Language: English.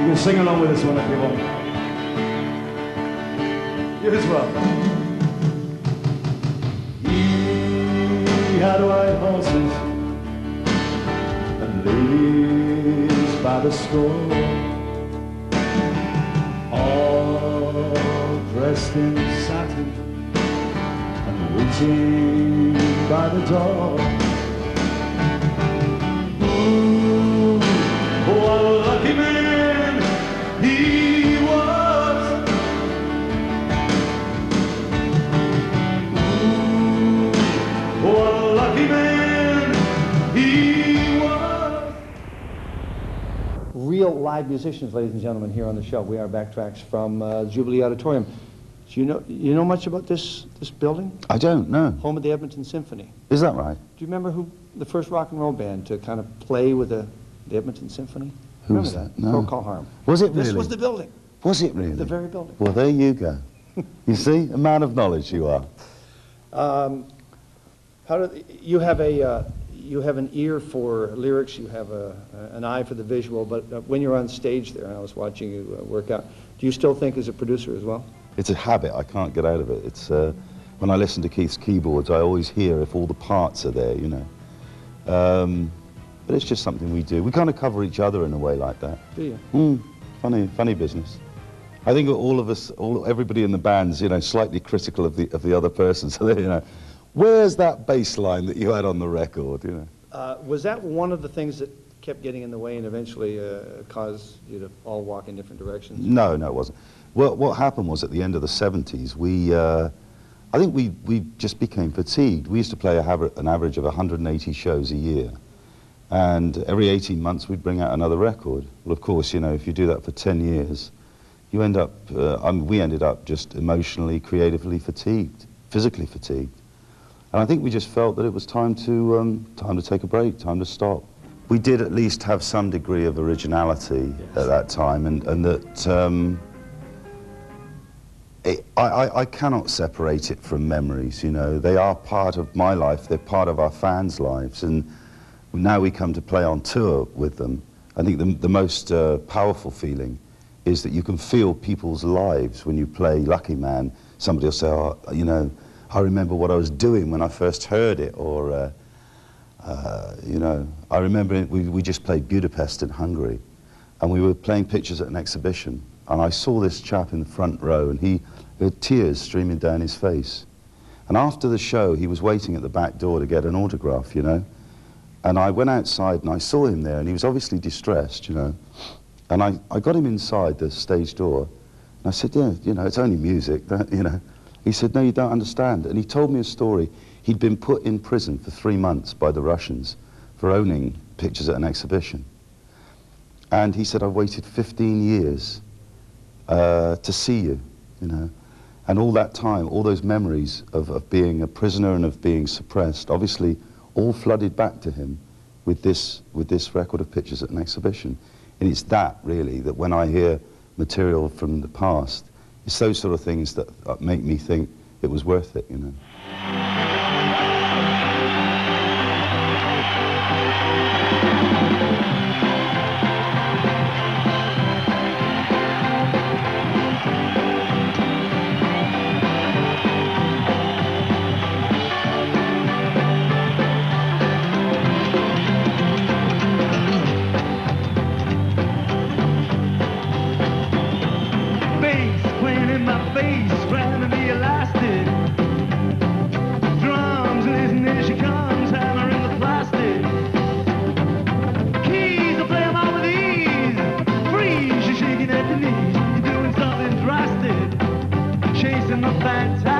You can sing along with this one if you want. You as well. He had white horses and ladies by the score, all dressed in satin and waiting by the door. Ooh, what a lucky man he was. Ooh, what a lucky man he was. Real live musicians, ladies and gentlemen, here on the show. We are BackTrax from Jubilee Auditorium. Do you know much about this building? I don't know. Home of the Edmonton Symphony. Is that right? Do you remember who the first rock and roll band to kind of play with the Edmonton Symphony? Who was that? No. Procol Harum. Was it really? This was the building. Was it really? The very building. Well, there you go. You see, a man of knowledge you are. You have an ear for lyrics. You have an eye for the visual. But when you're on stage there, and I was watching you work out, do you still think as a producer as well? It's a habit. I can't get out of it. It's when I listen to Keith's keyboards, I always hear if all the parts are there, you know. But it's just something we do. We kind of cover each other in a way like that. Do you? Funny business. I think all of us, everybody in the band's, you know, slightly critical of the other person. So you know, where's that bass line that you had on the record? You know. Was that one of the things that kept getting in the way and eventually caused you to all walk in different directions? No, it wasn't. Well, what happened was at the end of the 70s, I think we just became fatigued. We used to play an average of 180 shows a year. And every 18 months we'd bring out another record. Well, of course, you know, if you do that for 10 years, you end up, we ended up just emotionally, creatively fatigued, physically fatigued. And I think we just felt that it was time to take a break, time to stop. We did at least have some degree of originality at that time, and that I cannot separate it from memories, you know. They are part of my life, they're part of our fans' lives, and now we come to play on tour with them. I think the most powerful feeling is that you can feel people's lives when you play Lucky Man. Somebody will say, oh, you know, I remember what I was doing when I first heard it, or, you know, I remember we just played Budapest in Hungary, and we were playing pictures at an exhibition, and I saw this chap in the front row, and he had tears streaming down his face. And after the show, he was waiting at the back door to get an autograph, you know. And I went outside and I saw him there, and he was obviously distressed, you know. And I got him inside the stage door, and I said, yeah, you know, it's only music, you know. He said, no, you don't understand. And he told me a story. He'd been put in prison for 3 months by the Russians for owning pictures at an exhibition. And he said, I've waited 15 years to see you, you know. And all that time, all those memories of being a prisoner and of being suppressed, obviously all flooded back to him with this record of pictures at an exhibition. And it's that, really, that when I hear material from the past, it's those sort of things that make me think it was worth it, you know. Chasing the fantastic.